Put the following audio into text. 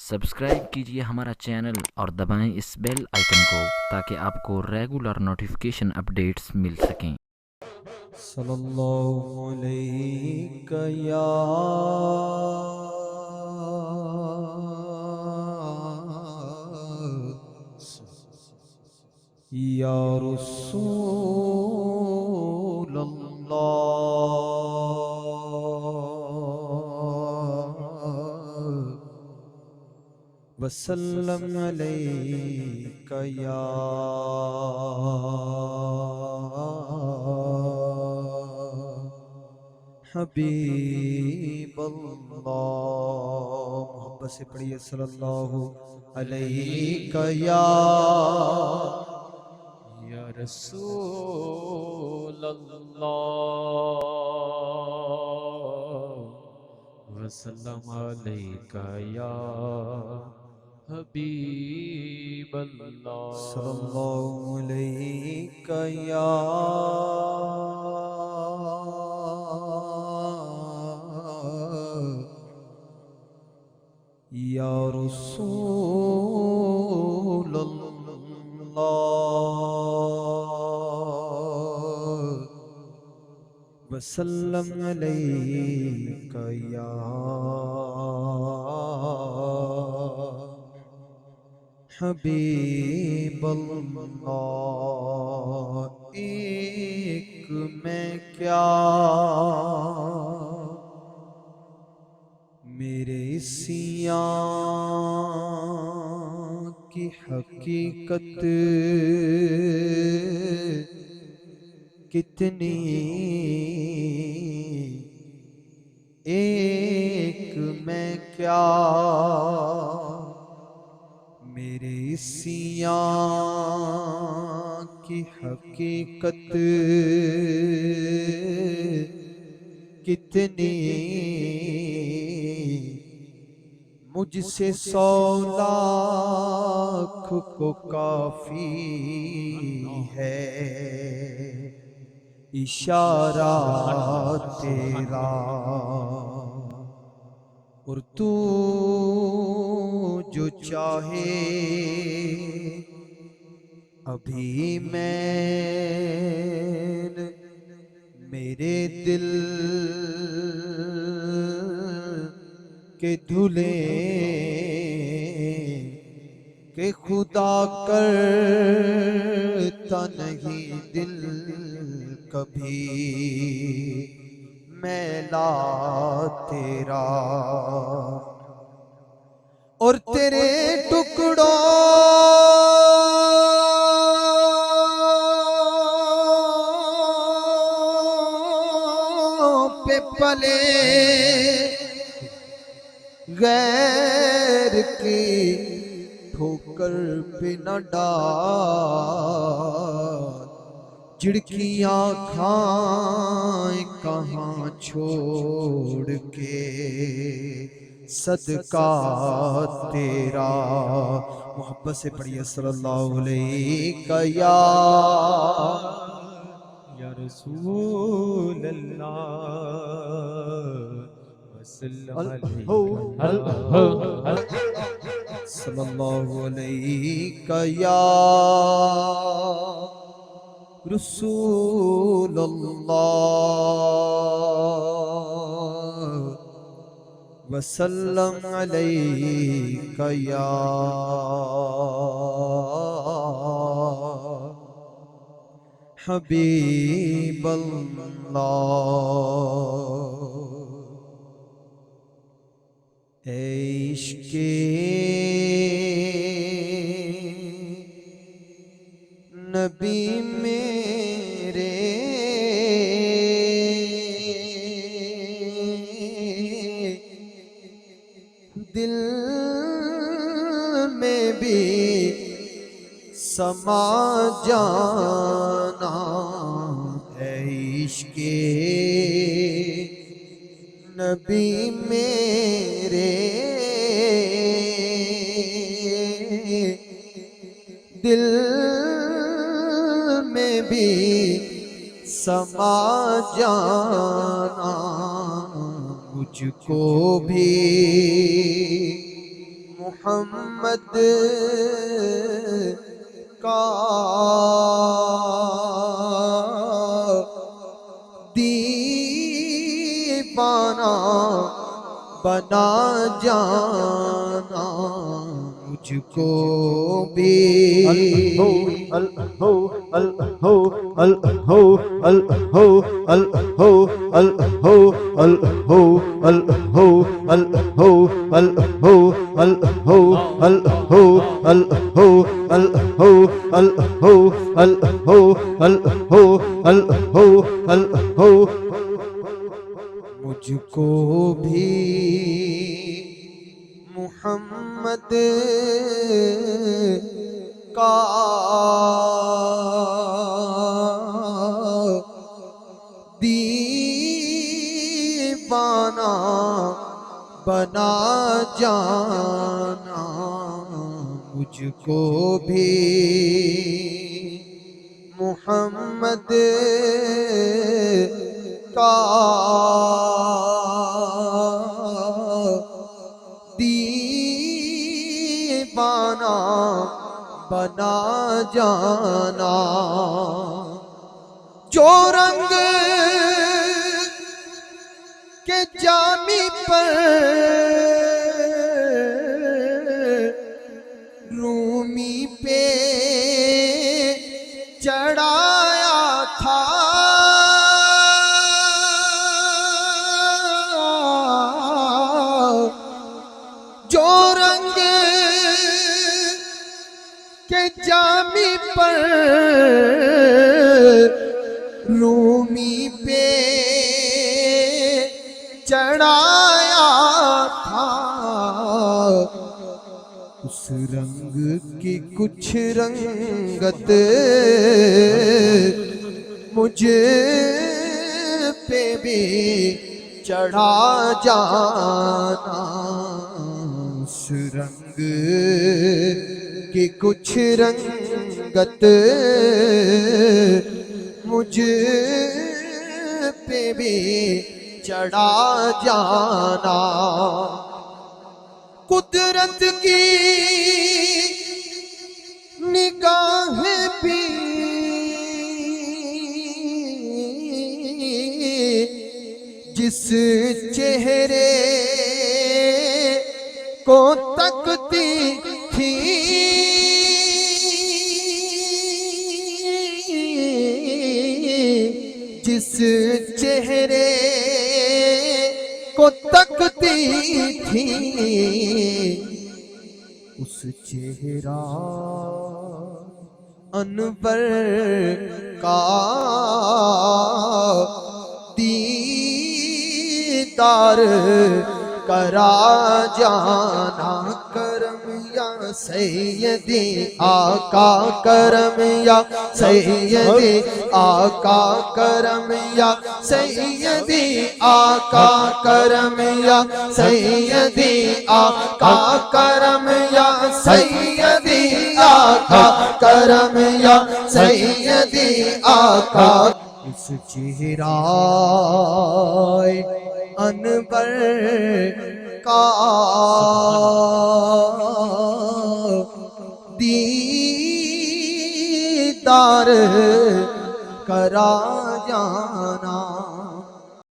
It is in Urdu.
سبسکرائب کیجئے ہمارا چینل اور دبائیں اس بیل آئیکن کو تاکہ آپ کو ریگولر نوٹیفیکیشن اپڈیٹس مل سکیں۔ صلی اللہ علیہ یا رسول اللہ وسلم علیک یا حبیب اللہ۔ محبت سے پڑھیے صلی اللہ علیہ یا رسول اللہ وسلم علیک یا حبیب اللہ صلی اللہ علیک یا رسول اللہ وسلم علیک یا حبیب اللہ۔ ایک میں کیا میرے سیاں کی حقیقت کتنی، ایک میں کیا میرے سیاں کی حقیقت کتنی، مجھ سے 100 لاکھ کو کافی ہے اشارہ تیرا، اور تو جو چاہے ابھی میں میرے دل کے دھلے کہ خدا کرتا نہیں دل کبھی میلا تیرا، اور تیرے ٹکڑوں پہ پلے غیر کی ٹھوکر پہ نہ ڈال، جھڑکیاں کھائیں کہاں چھوڑ کے صدقہ تیرا۔ محبت سے پڑھیے صلی اللہ علیہ یا رسول اللہ وسلم علیہ صلی اللہ علیہ یا رسول اللہ وسلم علیک یا حبیب اللہ۔ اے عشق نبی میرے دل میں بھی سما جانا، اے عشق نبی میرے دل میں بھی سما جانا، مجھ کو بھی محمد کا دیوانہ بنا جانا مجھ کو بھی مجھ کو بھی محمد کا دیوانہ بنا جانا مجھ کو بھی محمد کا دیوانہ بنا جانا جو رنگ کے جامی پر رومی پہ چڑھایا تھا جو رنگ کے جامی پر رومی پہ چڑھایا تھا اس رنگ کی کچھ رنگت مجھ پہ بھی چڑھا جانا اس رنگ کی کچھ رنگت مجھ پہ بھی چڑھا جانا قدرت کی نگاہ بھی جس چہرے کو تکتی تھی جس چہرے کو تکتی تھی اس چہرہ انور کا دیدار کرا جانا کرم یا سیدی آقا کرم یا سیدی آقا کرم یا سیدی آقا کرم یا سیدی آقا کرم یا سیدی آقا کرم یا سیدی آقا اس چہرہ انور کا دیدار کرا جانا